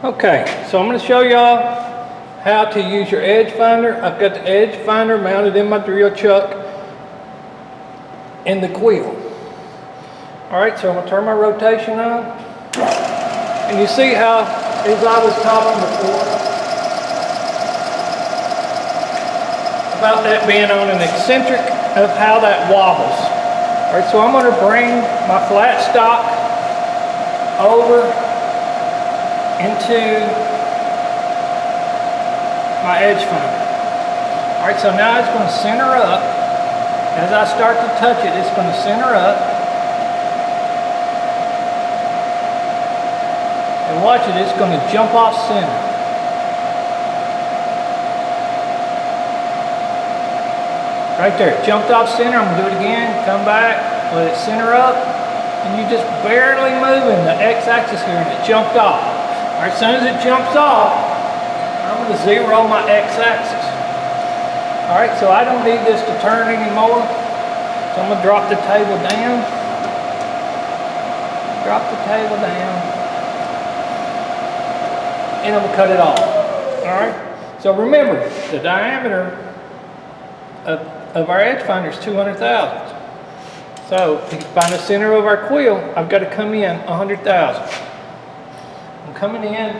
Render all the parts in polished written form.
Okay, so I'm going to show y'all how to use your edge finder. I've got the edge finder mounted in my drill chuck in the quill. Alright, so I'm going to turn my rotation on. And you see how, as I was talking before, about that being on an eccentric of how that wobbles. Alright, so I'm going to bring my flat stock over into my edge finder. Alright, so now it's going to center up. As I start to touch it, it's going to center up. And watch it, it's going to jump off center. Right there, jumped off center. I'm going to do it again. Come back, let it center up. And you just barely moving the x-axis here and it jumped off. Alright, as soon as it jumps off, I'm going to zero my x-axis. Alright, so I don't need this to turn anymore. So I'm going to drop the table down. Drop the table down. And I'm going to cut it off. Alright, so remember, the diameter of our edge finder is 200 thousandths. So to find the center of our quill, I've got to come in 100 thousandths. I'm coming in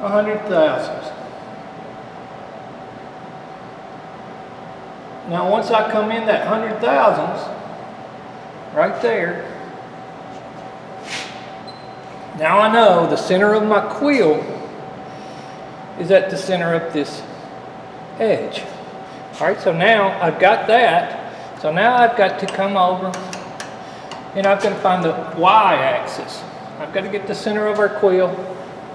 100 thousandths. Now once I come in that 100 thousandths, right there, now I know the center of my quill is at the center of this edge. Alright, so now I've got that. So now I've got to come over and I've got to find the y-axis. I've got to get the center of our quill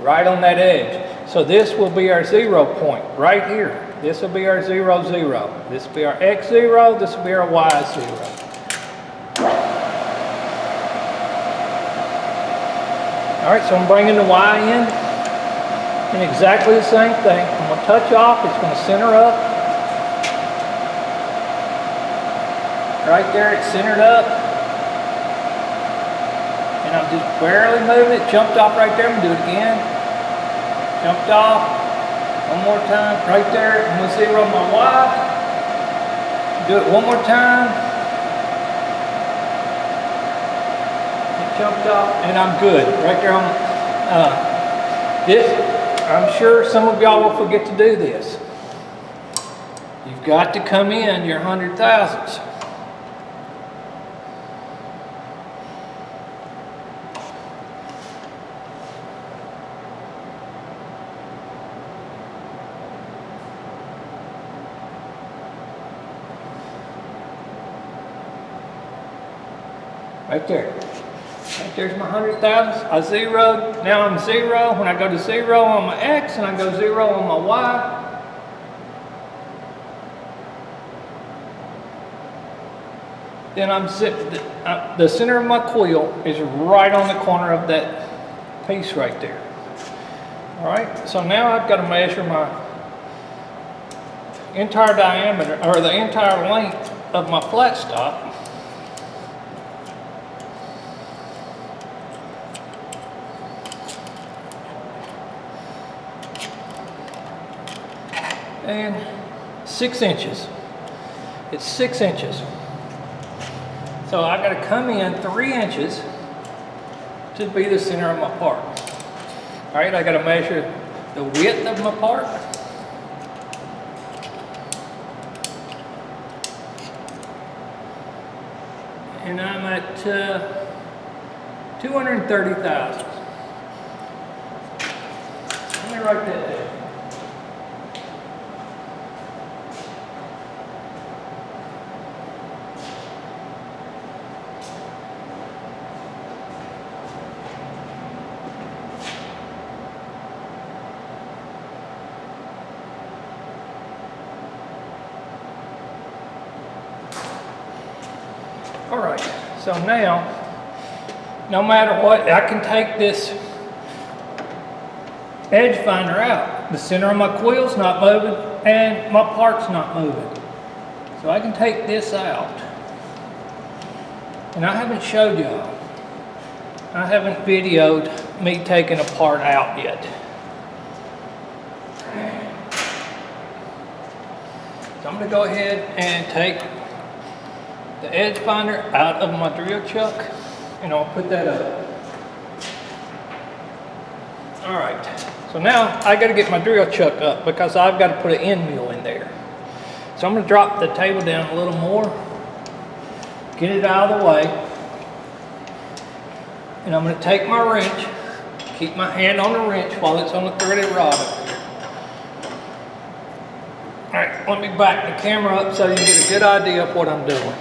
right on that edge. So this will be our 0 point right here. This will be our 0, 0. This will be our x 0. This will be our y 0. Alright, so I'm bringing the y in and exactly the same thing. I'm going to touch off. It's going to center up. Right there, it's centered up. And I'm just barely moving it. Jumped off right there. I'm going to do it again. Jumped off. One more time. Right there. I'm going to zero my y. Do it one more time. It jumped off. And I'm good. Right there on this. I'm sure some of y'all will forget to do this. You've got to come in your 100 thousandths. Right there. Right there's my 100 thousandths. I zeroed. Now I'm 0. When I go to 0 on my x and I go 0 on my y. Then I'm the center of my quill is right on the corner of that piece right there. Alright, so now I've got to measure my entire diameter or the entire length of my flat stock. And 6 inches. It's 6 inches. So I've got to come in 3 inches to be the center of my part. Alright, I got to measure the width of my part. And I'm at 230 thousandths. Let me write that down. Alright, so now, no matter what, I can take this edge finder out. The center of my quill's not moving and my part's not moving. So I can take this out. And I haven't showed y'all. I haven't videoed me taking a part out yet. So I'm going to go ahead and take the edge finder out of my drill chuck, and I'll put that up. All right, so now I got to get my drill chuck up because I've got to put an end mill in there. So I'm going to drop the table down a little more, get it out of the way, and I'm going to take my wrench, keep my hand on the wrench while it's on the threaded rod up here. All right, let me back the camera up so you can get a good idea of what I'm doing.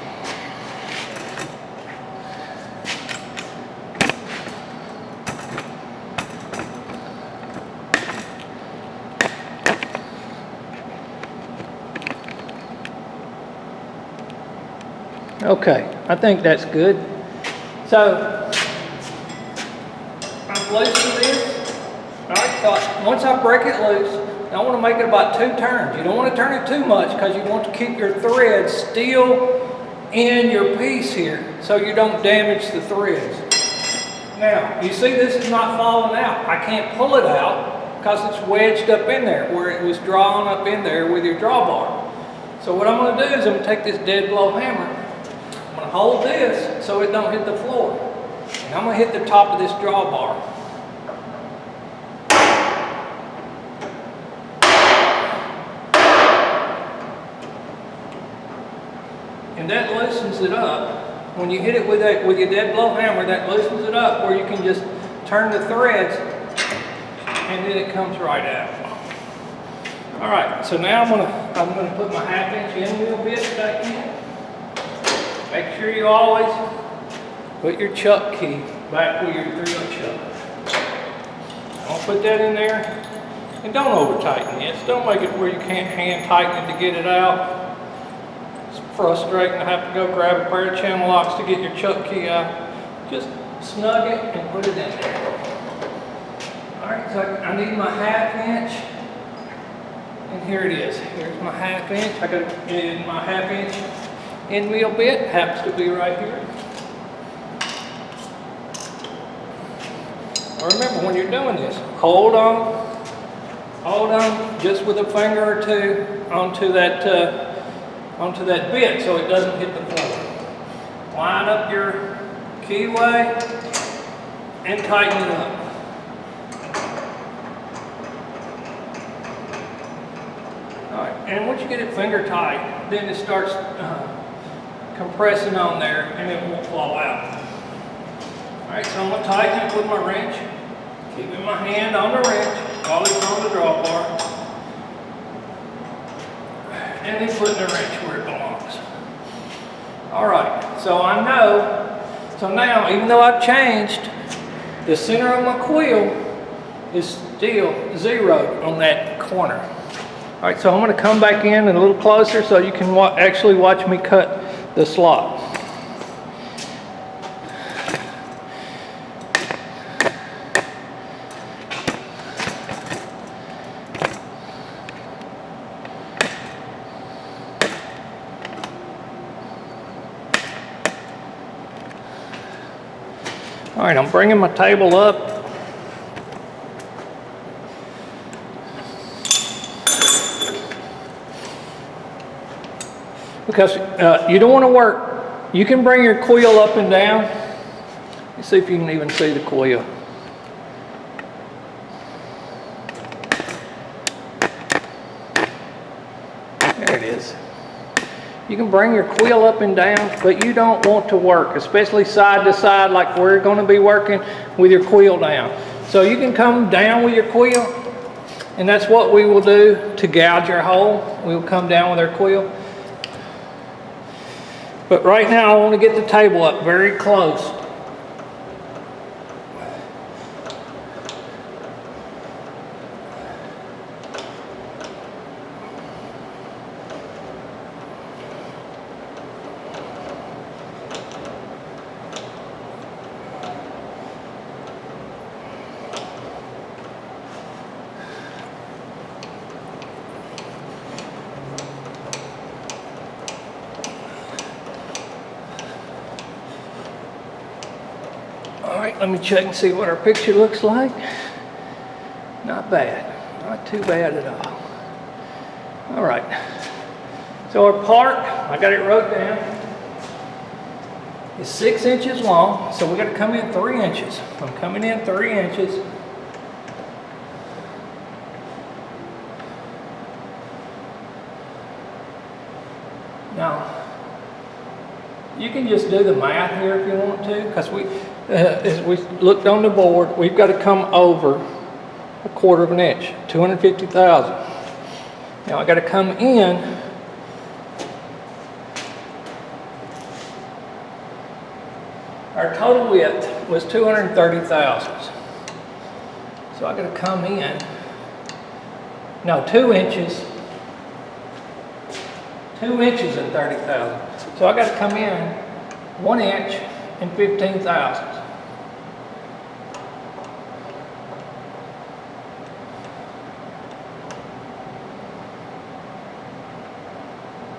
Okay, I think that's good. So, I've loosened this. All right, so once I break it loose, I want to make it about 2 turns. You don't want to turn it too much because you want to keep your threads still in your piece here so you don't damage the threads. Now, you see this is not falling out. I can't pull it out because it's wedged up in there where it was drawn up in there with your drawbar. So what I'm going to do is I'm going to take this dead blow hammer. I'm going to hold this so it don't hit the floor. And I'm going to hit the top of this drawbar. And that loosens it up. When you hit it with your dead blow hammer, that loosens it up where you can just turn the threads and then it comes right out. All right, so now I'm gonna put my 1/2 inch end mill bit back in. Make sure you always put your chuck key back where your drill chuck. I'll put that in there, and don't over tighten this. Don't make it where you can't hand tighten it to get it out. It's frustrating to have to go grab a pair of channel locks to get your chuck key out. Just snug it and put it in there. All right, so I need my 1/2 inch. And here it is. Here's my 1/2 inch. I got to get my 1/2 inch end mill bit. Happens to be right here. Now remember, when you're doing this, hold on just with a finger or two onto that bit so it doesn't hit the floor. Line up your keyway and tighten it up. And once you get it finger tight, then it starts compressing on there and it won't fall out. All right, so I'm going to tighten it with my wrench, keeping my hand on the wrench while it's on the drawbar, and then putting the wrench where it belongs. All right, so now even though I've changed, the center of my quill is still zeroed on that corner. All right, so I'm going to come back in and a little closer so you can actually watch me cut the slot. All right, I'm bringing my table up. Because you don't want to work, you can bring your quill up and down. Let's see if you can even see the quill. There it is. You can bring your quill up and down, but you don't want to work, especially side to side like we're going to be working with your quill down. So you can come down with your quill, and that's what we will do to gouge our hole. We will come down with our quill. But right now I want to get the table up very close. let me check and see what our picture looks like. Not bad, not too bad at all. All right, so our part, I got it wrote down, is 6 inches long, so we got to come in 3 inches. I'm coming in 3 inches. Now, you can just do the math here if you want to, because as we looked on the board, we've got to come over 1/4 of an inch, 250,000. Now I got to come in our total width was 230 thousandths. So I got to come in, no, 2 inches. 2 inches and 30 thousandths. So I got to come in 1 inch and 15 thousandths.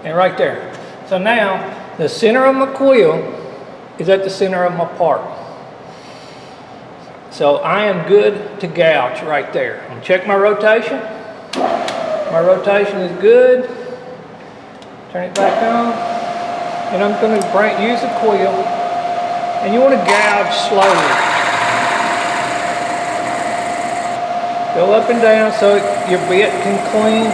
And right there. So now the center of my quill is at the center of my part. So I am good to gouge right there. I'm gonna check my rotation. My rotation is good. Turn it back on, and I'm going to use the quill, and you want to gouge slowly. Go up and down so your bit can clean.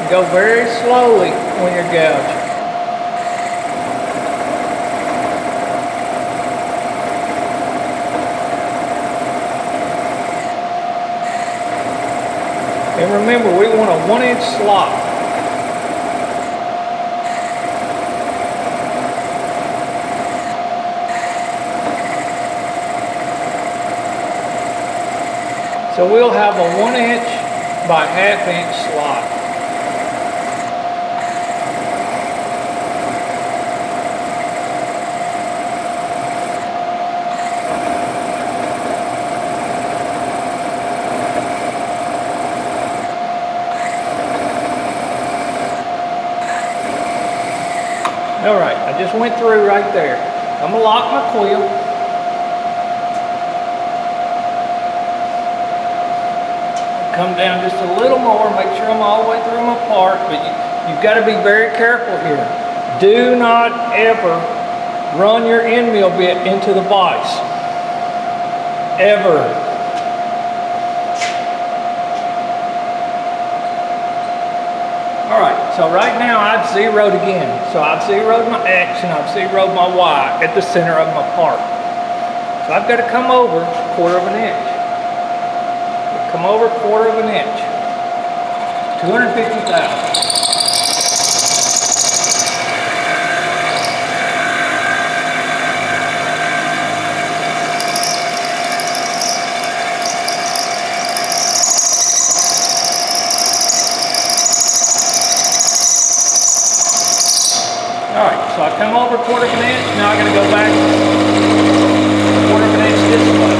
And go very slowly when you're gouging. And remember, we want a 1 inch slot. So we'll have a 1 inch by 1/2 inch slot. All right, I just went through right there. I'm gonna lock my quill. Come down just a little more, make sure I'm all the way through my part, but you've got to be very careful here. Do not ever run your end mill bit into the vise. Ever. All right, so right now I've zeroed again. So I've zeroed my X and I've zeroed my Y at the center of my part. So I've got to come over 1/4 of an inch. Come over 1/4 of an inch. 250 thousandths. All right, so I come over 1/4 of an inch. Now I got to go back 1/4 of an inch this way.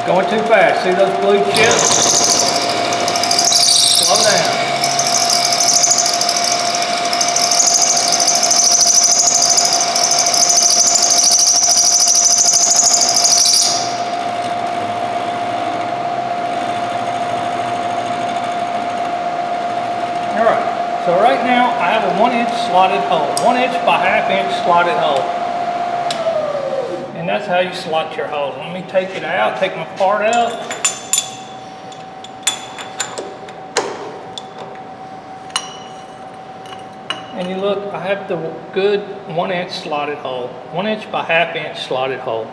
Going too fast. See those blue chips? Slow down. All right. So right now I have a 1 inch slotted hole. 1 inch by 1/2 inch slotted hole. And that's how you slot your hole. Let me take it out, take my part out. And you look, I have the good 1 inch slotted hole. 1 inch by 1/2 inch slotted hole.